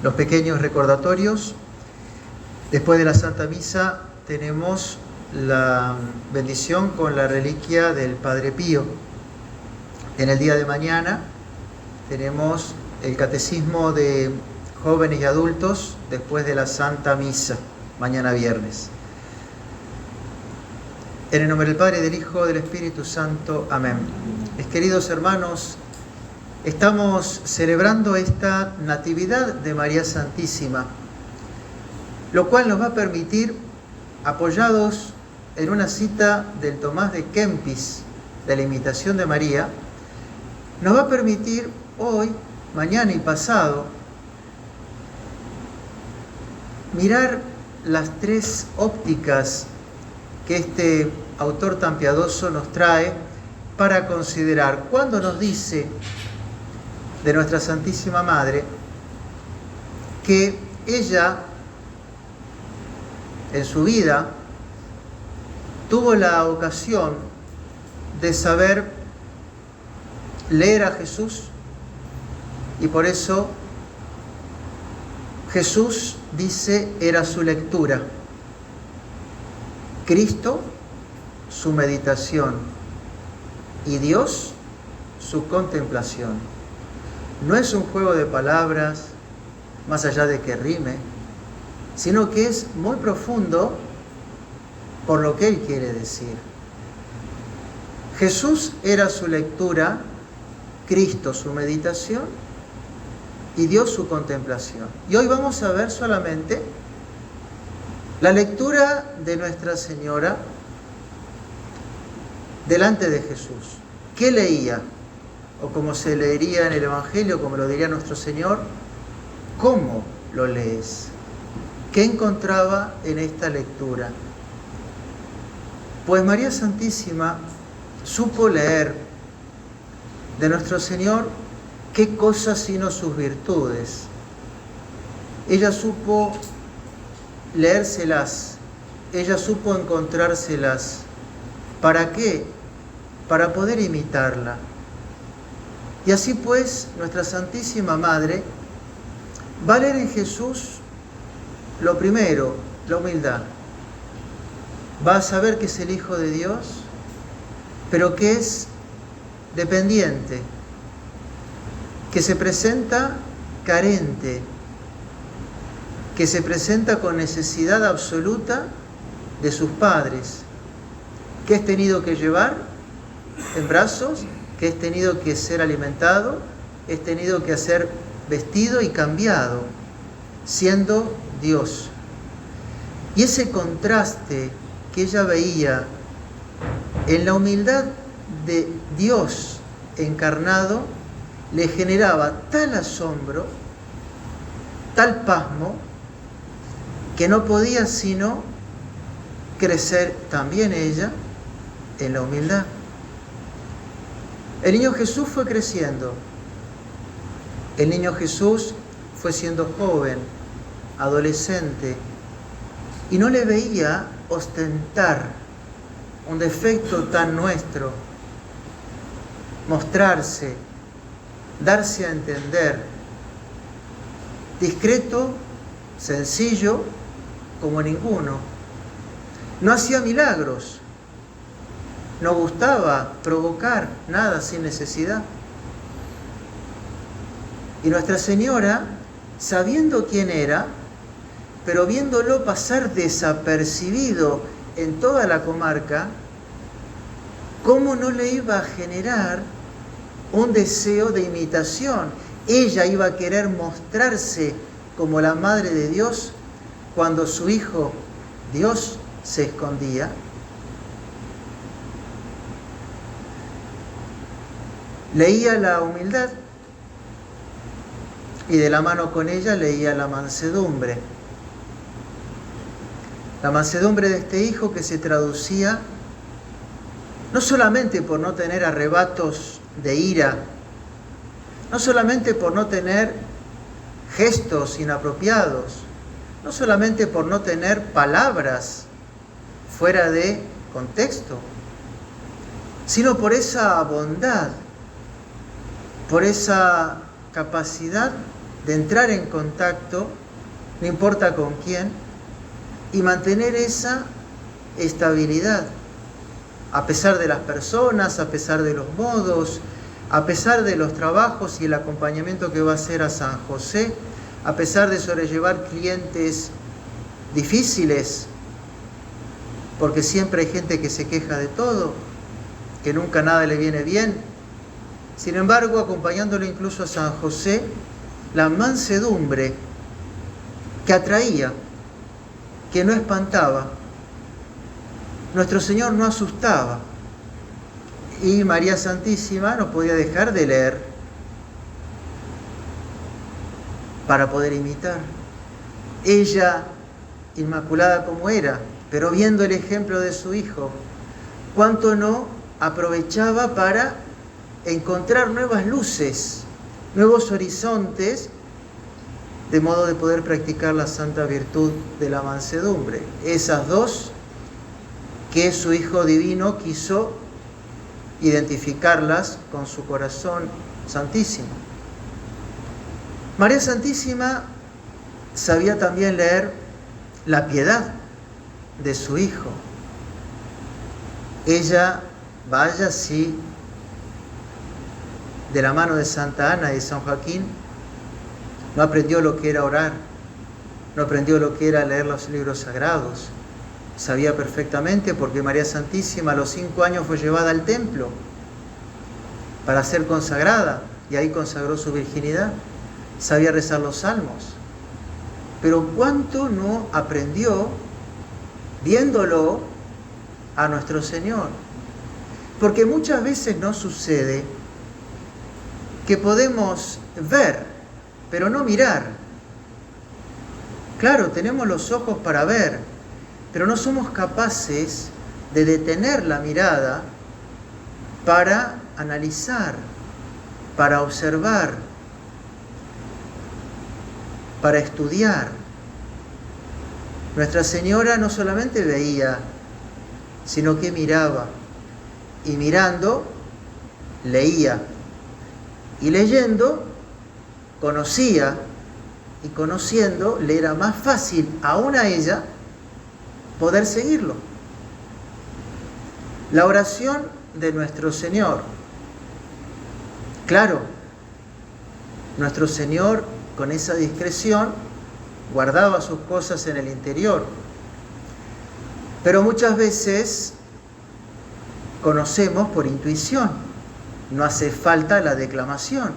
Los pequeños recordatorios. Después de la Santa Misa tenemos la bendición con la reliquia del Padre Pío. En el día de mañana tenemos el catecismo de jóvenes y adultos después de la Santa Misa, mañana viernes. En el nombre del Padre, del Hijo, del Espíritu Santo. Amén. Mis queridos hermanos, estamos celebrando esta Natividad de María Santísima, lo cual nos va a permitir, apoyados en una cita del Tomás de Kempis, de la Imitación de María, nos va a permitir hoy, mañana y pasado, mirar las tres ópticas que este autor tan piadoso nos trae para considerar cuando nos dice de nuestra Santísima Madre que ella en su vida tuvo la ocasión de saber leer a Jesús y por eso Jesús, dice, era su lectura, Cristo su meditación y Dios su contemplación. No es un juego de palabras, más allá de que rime, sino que es muy profundo por lo que Él quiere decir. Jesús era su lectura, Cristo su meditación y Dios su contemplación. Y hoy vamos a ver solamente la lectura de Nuestra Señora delante de Jesús. ¿Qué leía? O como se leería en el Evangelio, como lo diría nuestro Señor, ¿cómo lo lees? ¿Qué encontraba en esta lectura? Pues María Santísima supo leer de nuestro Señor qué cosas sino sus virtudes. Ella supo leérselas, ella supo encontrárselas. ¿Para qué? Para poder imitarla. Y así pues, nuestra Santísima Madre va a leer en Jesús lo primero, la humildad. Va a saber que es el Hijo de Dios, pero que es dependiente, que se presenta carente, que se presenta con necesidad absoluta de sus padres, que es tenido que llevar en brazos, que es tenido que ser alimentado, es tenido que ser vestido y cambiado, siendo Dios. Y ese contraste que ella veía en la humildad de Dios encarnado le generaba tal asombro, tal pasmo, que no podía sino crecer también ella en la humildad. El niño Jesús fue creciendo. El niño Jesús fue siendo joven, adolescente, y no le veía ostentar un defecto tan nuestro, mostrarse, darse a entender, discreto, sencillo, como ninguno. No hacía milagros, no gustaba provocar nada sin necesidad. Y Nuestra Señora, sabiendo quién era, pero viéndolo pasar desapercibido en toda la comarca, ¿cómo no le iba a generar un deseo de imitación? Ella iba a querer mostrarse como la Madre de Dios cuando su Hijo, Dios, se escondía. Leía la humildad y de la mano con ella leía la mansedumbre. La mansedumbre de este hijo que se traducía no solamente por no tener arrebatos de ira, no solamente por no tener gestos inapropiados, no solamente por no tener palabras fuera de contexto, sino por esa bondad, por esa capacidad de entrar en contacto, no importa con quién, y mantener esa estabilidad, a pesar de las personas, a pesar de los modos, a pesar de los trabajos y el acompañamiento que va a hacer a San José, a pesar de sobrellevar clientes difíciles, porque siempre hay gente que se queja de todo, que nunca nada le viene bien. Sin embargo, acompañándolo incluso a San José, la mansedumbre que atraía, que no espantaba, nuestro Señor no asustaba, y María Santísima no podía dejar de leer para poder imitar. Ella, inmaculada como era, pero viendo el ejemplo de su hijo, cuánto no aprovechaba para encontrar nuevas luces, nuevos horizontes, de modo de poder practicar la santa virtud de la mansedumbre. Esas dos que su Hijo Divino quiso identificarlas con su corazón santísimo. María Santísima sabía también leer la piedad de su Hijo. Ella, vaya sí, de la mano de Santa Ana y de San Joaquín, no aprendió lo que era orar, no aprendió lo que era leer los libros sagrados. Sabía perfectamente, porque María Santísima a los 5 años fue llevada al templo para ser consagrada, y ahí consagró su virginidad. Sabía rezar los salmos. Pero ¿cuánto no aprendió viéndolo a nuestro Señor? Porque muchas veces nos sucede que podemos ver, pero no mirar. Claro, tenemos los ojos para ver, pero no somos capaces de detener la mirada para analizar, para observar, para estudiar. Nuestra Señora no solamente veía, sino que miraba, y mirando, leía, y leyendo, conocía, y conociendo, le era más fácil aún a ella poder seguirlo. La oración de nuestro Señor. Claro, nuestro Señor con esa discreción guardaba sus cosas en el interior, pero muchas veces conocemos por intuición, no hace falta la declamación.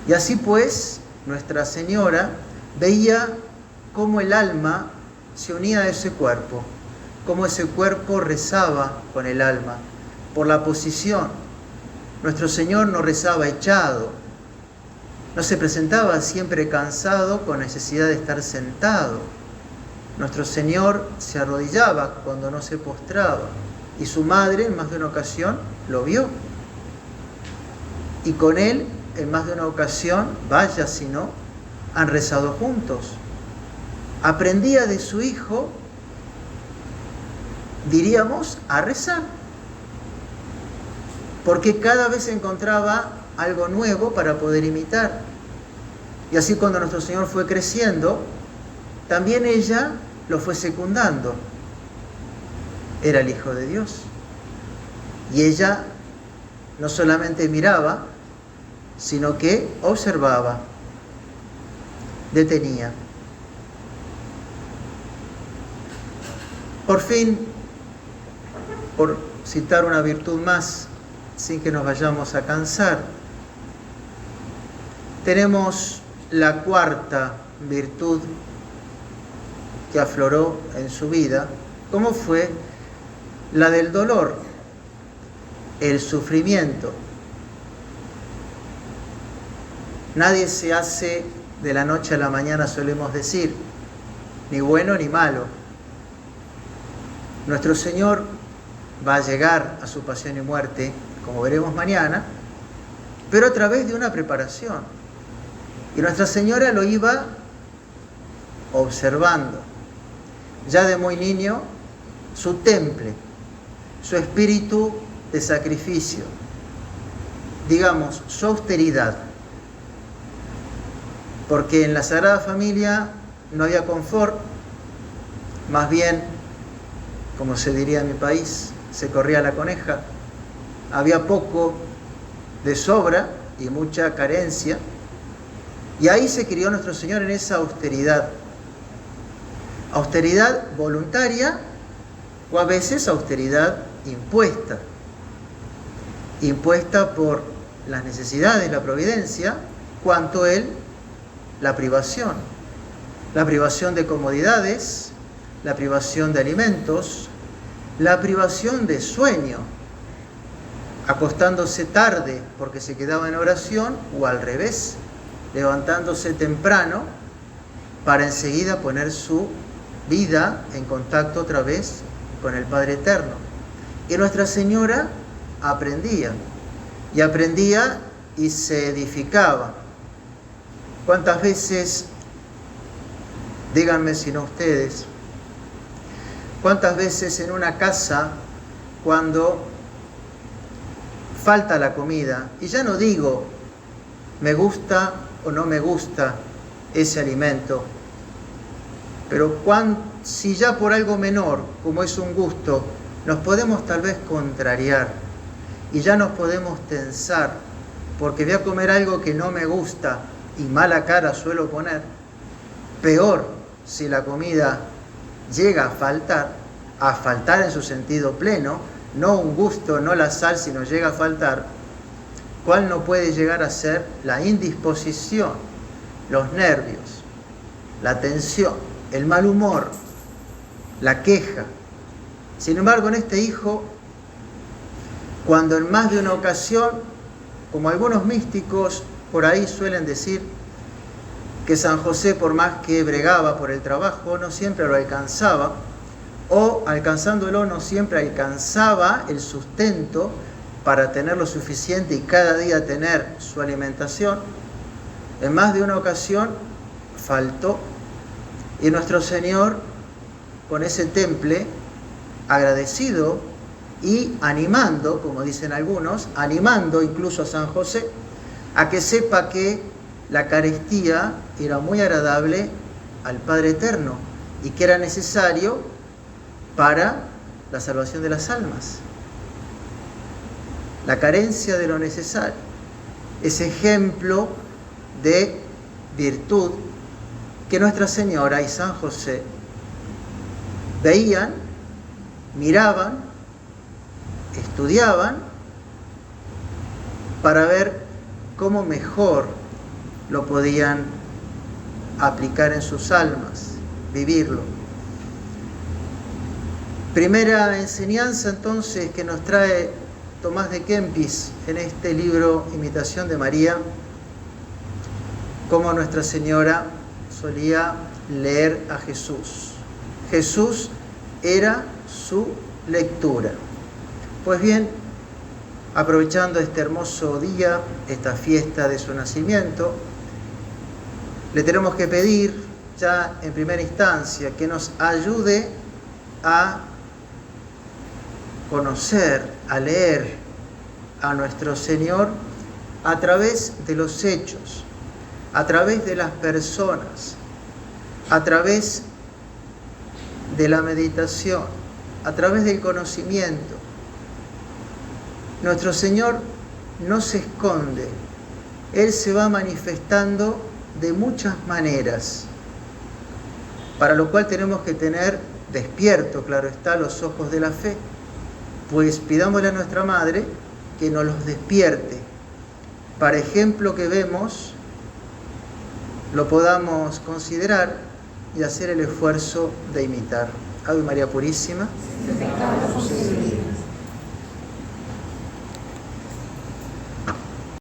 Y así pues, Nuestra Señora veía cómo el alma se unía a ese cuerpo, cómo ese cuerpo rezaba con el alma, por la posición. Nuestro Señor no rezaba echado, no se presentaba siempre cansado con necesidad de estar sentado. Nuestro Señor se arrodillaba cuando no se postraba, y su madre en más de una ocasión lo vio. Y con él, en más de una ocasión, vaya si no, han rezado juntos. Aprendía de su hijo, diríamos, a rezar, porque cada vez encontraba algo nuevo para poder imitar. Y así cuando nuestro Señor fue creciendo, también ella lo fue secundando. Era el Hijo de Dios. Y ella no solamente miraba, sino que observaba, detenía. Por fin, por citar una virtud más, sin que nos vayamos a cansar, tenemos la cuarta virtud que afloró en su vida, como fue la del dolor, el sufrimiento. Nadie se hace de la noche a la mañana, solemos decir, ni bueno ni malo. Nuestro Señor va a llegar a su pasión y muerte, como veremos mañana, pero a través de una preparación. Y Nuestra Señora lo iba observando. Ya de muy niño, su temple, su espíritu de sacrificio, digamos, su austeridad. porque en la Sagrada Familia no había confort, más bien, como se diría en mi país, se corría la coneja, había poco de sobra y mucha carencia, y ahí se crió nuestro Señor en esa austeridad voluntaria o a veces austeridad impuesta por las necesidades, la providencia, cuanto él la privación de comodidades, la privación de alimentos, la privación de sueño, acostándose tarde porque se quedaba en oración, o al revés, levantándose temprano para enseguida poner su vida en contacto otra vez con el Padre Eterno. Y Nuestra Señora aprendía y se edificaba. ¿Cuántas veces, díganme si no ustedes, cuántas veces en una casa, cuando falta la comida, y ya no digo me gusta o no me gusta ese alimento, pero si ya por algo menor, como es un gusto, nos podemos tal vez contrariar y ya nos podemos tensar, porque voy a comer algo que no me gusta y mala cara suelo poner, peor si la comida llega a faltar en su sentido pleno, no un gusto, no la sal, sino llega a faltar, ¿cuál no puede llegar a ser la indisposición, los nervios, la tensión, el mal humor, la queja? Sin embargo, en este hijo, cuando en más de una ocasión, como algunos místicos por ahí suelen decir, que San José, por más que bregaba por el trabajo, no siempre lo alcanzaba, o alcanzándolo no siempre alcanzaba el sustento para tener lo suficiente y cada día tener su alimentación. En más de una ocasión faltó, y nuestro Señor, con ese temple, agradecido y animando, como dicen algunos, animando incluso a San José a que sepa que la carestía era muy agradable al Padre Eterno y que era necesario para la salvación de las almas. La carencia de lo necesario, ese ejemplo de virtud que Nuestra Señora y San José veían, miraban, estudiaban para ver cómo mejor lo podían aplicar en sus almas, vivirlo. Primera enseñanza entonces que nos trae Tomás de Kempis en este libro Imitación de María, cómo Nuestra Señora solía leer a Jesús. Jesús era su lectura. Pues bien, aprovechando este hermoso día, esta fiesta de su nacimiento, le tenemos que pedir ya en primera instancia que nos ayude a conocer, a leer a nuestro Señor a través de los hechos, a través de las personas, a través de la meditación, a través del conocimiento. Nuestro Señor no se esconde, Él se va manifestando de muchas maneras, para lo cual tenemos que tener despierto, claro está, los ojos de la fe, pues pidámosle a nuestra Madre que nos los despierte, para ejemplo que vemos, lo podamos considerar y hacer el esfuerzo de imitar. Ave María Purísima.